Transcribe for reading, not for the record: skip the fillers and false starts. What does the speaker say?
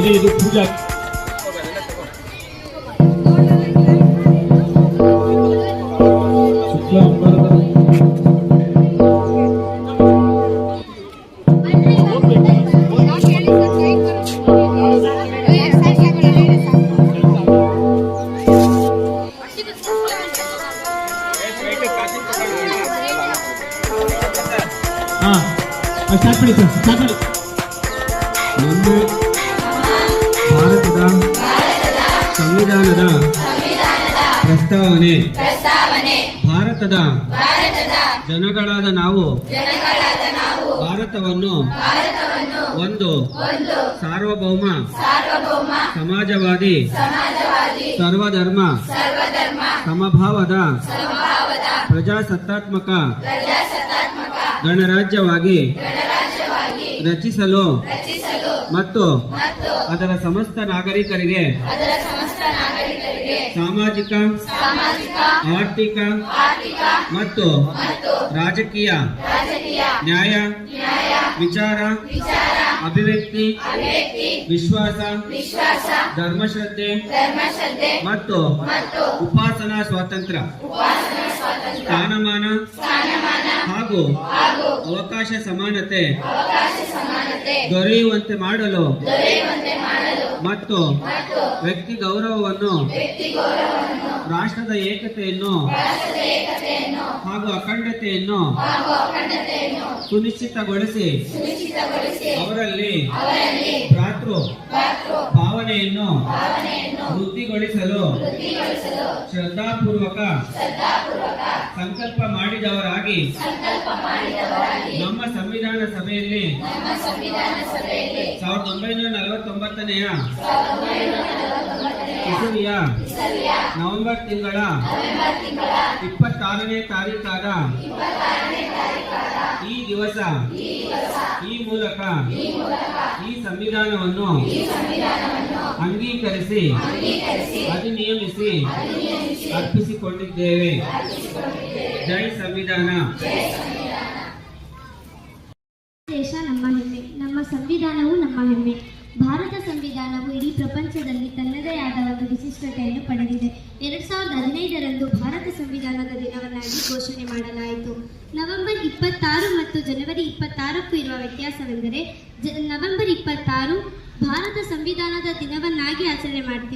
ಇದೆ. ಇದು ಪೂಜಾ ನಮ್ಮ ಭಾರತದ ಸಂವಿಧಾನದ ಪ್ರಸ್ತಾವನೆ ಭಾರತದ ಜನಗಳಾದ ನಾವು ಭಾರತವನ್ನು ಒಂದು ಸಾರ್ವಭೌಮ ಸಮಾಜವಾದಿ ಸರ್ವಧರ್ಮ ಸಮಭಾವದ ಪ್ರಜಾಸತ್ತಾತ್ಮಕ ಗಣರಾಜ್ಯವಾಗಿ ರಚಿಸಲು ಮತ್ತು ಅದರ ಸಮಸ್ತ ನಾಗರಿಕರಿಗೆ ಸಾಮಾಜಿಕ ಆರ್ಥಿಕ ಮತ್ತು ರಾಜಕೀಯ ನ್ಯಾಯ ವಿಚಾರ ಅಭಿವ್ಯಕ್ತಿ ವಿಶ್ವಾಸ ಧರ್ಮಶ್ರದ್ಧೆ ಮತ್ತು ಉಪಾಸನಾ ಸ್ವಾತಂತ್ರ್ಯ ಸ್ಥಾನಮಾನ ಹಾಗೂ ಅವಕಾಶ ಸಮಾನತೆ ದೊರೆಯುವಂತೆ ಮಾಡಲು ಮತ್ತು ವ್ಯಕ್ತಿ ಗೌರವವನ್ನು ರಾಷ್ಟ್ರದ ಏಕತೆಯನ್ನು ಹಾಗೂ ಅಖಂಡತೆಯನ್ನು ಸುನಿಶ್ಚಿತಗೊಳಿಸಿ ಅವರಲ್ಲಿ ಭ್ರಾತೃ ಭಾವನೆಯನ್ನು ವೃದ್ಧಿಗೊಳಿಸಲು ಶ್ರದ್ಧಾಪೂರ್ವಕ ಸಂಕಲ್ಪ ಮಾಡಿದವರಾಗಿ ನಮ್ಮ ಸಂವಿಧಾನ ಸಭೆಯಲ್ಲಿ 1949ನೇ ಇಸವಿಯ ನವೆಂಬರ್ ತಿಂಗಳ 26ನೇ ತಾರೀಖಾದ ಈ ದಿವಸ ಈ ಮೂಲಕ ಈ ಸಂವಿಧಾನವನ್ನು ಅಂಗೀಕರಿಸಿ ಅಧಿನಿಯಮಿಸಿ ಅರ್ಪಿಸಿಕೊಂಡಿದ್ದೇವೆ. ಜೈ ಸಂವಿಧಾನ. ದೇಶ ನಮ್ಮ ಹೆಮ್ಮೆ, ನಮ್ಮ ಸಂವಿಧಾನವು ನಮ್ಮ ಹೆಮ್ಮೆ. ಭಾರತ ಸಂವಿಧಾನವು ಇಡೀ ಪ್ರಪಂಚದಲ್ಲಿ ತನ್ನದೇ ಆದ ಒಂದು ವಿಶಿಷ್ಟತೆಯನ್ನು ಪಡೆದಿದೆ. 2015ರಂದು ಭಾರತ ಸಂವಿಧಾನದ ದಿನವನ್ನಾಗಿ ಘೋಷಣೆ ಮಾಡಲಾಯಿತು. ನವೆಂಬರ್ 26 ಮತ್ತು ಜನವರಿ 26ಕ್ಕೂ ಇರುವ ವ್ಯತ್ಯಾಸವೆಂದರೆ ನವೆಂಬರ್ 26 ಭಾರತ ಸಂವಿಧಾನದ ದಿನವನ್ನಾಗಿ ಆಚರಣೆ ಮಾಡ್ತೀವಿ.